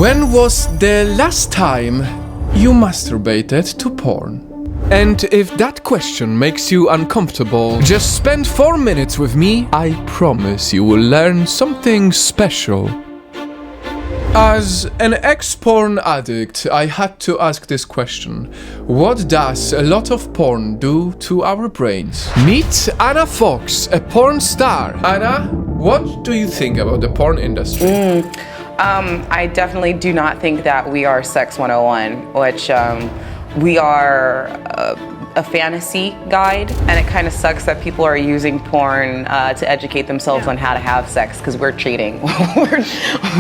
When was the last time you masturbated to porn? And if that question makes you uncomfortable, just spend 4 minutes with me. I promise you will learn something special. As an ex-porn addict, I had to ask this question. What does a lot of porn do to our brains? Meet Anna Fox, a porn star. Anna, what do you think about the porn industry? I definitely do not think that we are Sex 101, which we are a fantasy guide, and it kind of sucks that people are using porn to educate themselves on how to have sex, because we're cheating.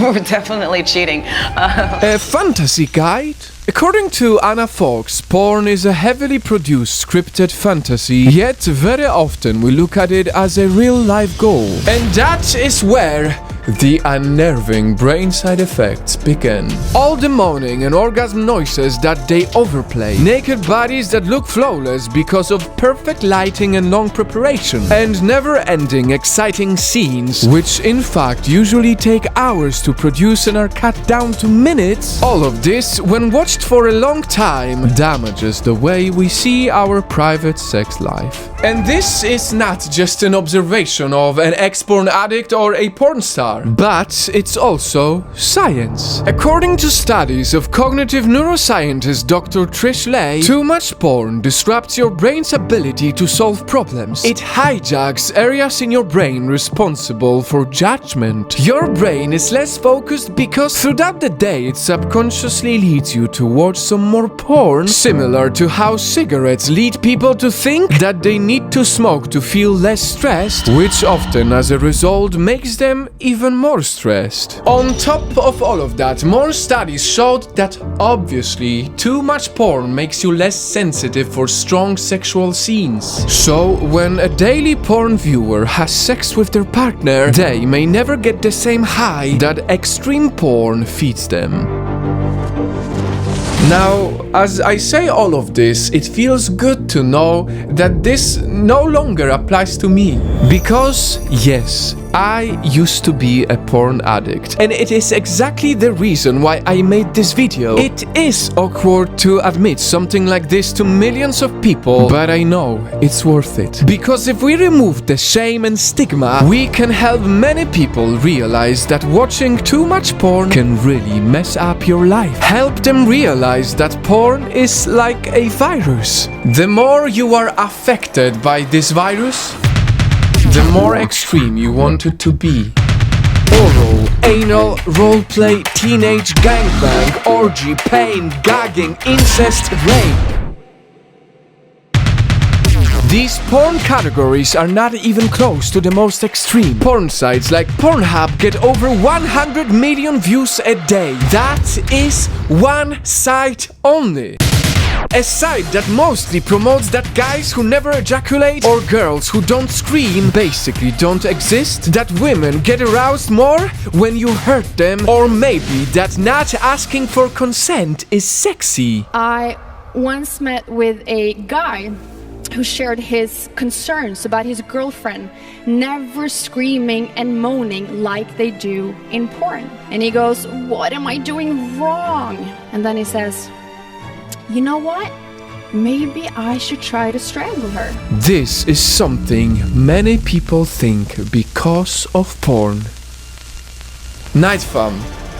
we're definitely cheating. A fantasy guide? According to Anna Fox, porn is a heavily produced scripted fantasy, yet very often we look at it as a real-life goal. And that is where the unnerving brain side effects begin. All the moaning and orgasm noises that they overplay, naked bodies that look flawless because of perfect lighting and long preparation, and never-ending exciting scenes, which in fact usually take hours to produce and are cut down to minutes. All of this, when watched for a long time, damages the way we see our private sex life. And this is not just an observation of an ex-porn addict or a porn star, but it's also science. According to studies of cognitive neuroscientist Dr. Trish Lay, too much porn disrupts your brain's ability to solve problems. It hijacks areas in your brain responsible for judgment. Your brain is less focused because throughout the day it subconsciously leads you to watch some more porn, similar to how cigarettes lead people to think that they need to smoke to feel less stressed, which often as a result makes them even more stressed. On top of all of that, more studies showed that obviously too much porn makes you less sensitive for strong sexual scenes. So when a daily porn viewer has sex with their partner, they may never get the same high that extreme porn feeds them. Now, as I say all of this, it feels good to know that this no longer applies to me. Because, yes, I used to be a porn addict, and it is exactly the reason why I made this video. It is awkward to admit something like this to millions of people, but I know it's worth it. Because if we remove the shame and stigma, we can help many people realize that watching too much porn can really mess up your life. Help them realize that porn is like a virus. The more you are affected by this virus, the more extreme you want it to be. Oral, anal, roleplay, teenage gangbang, orgy, pain, gagging, incest, rape. These porn categories are not even close to the most extreme. Porn sites like Pornhub get over 100 million views a day. That is one site only. A site that mostly promotes that guys who never ejaculate or girls who don't scream basically don't exist, that women get aroused more when you hurt them, or maybe that not asking for consent is sexy. I once met with a guy who shared his concerns about his girlfriend never screaming and moaning like they do in porn. And he goes, "What am I doing wrong?" And then he says, "You know what? Maybe I should try to strangle her." This is something many people think because of porn. Nightfam.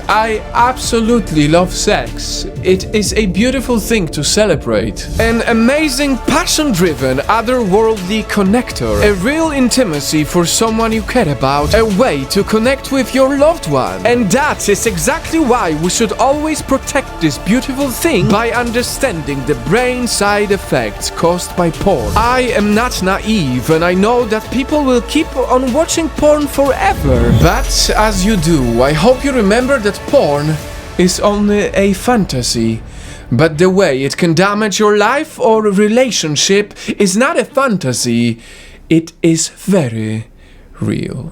I absolutely love sex. It is a beautiful thing to celebrate. An amazing, passion-driven, otherworldly connector. A real intimacy for someone you care about. A way to connect with your loved one. And that is exactly why we should always protect this beautiful thing by understanding the brain side effects caused by porn. I am not naive, and I know that people will keep on watching porn forever. But as you do, I hope you remember that porn is only a fantasy, but the way it can damage your life or relationship is not a fantasy, it is very real.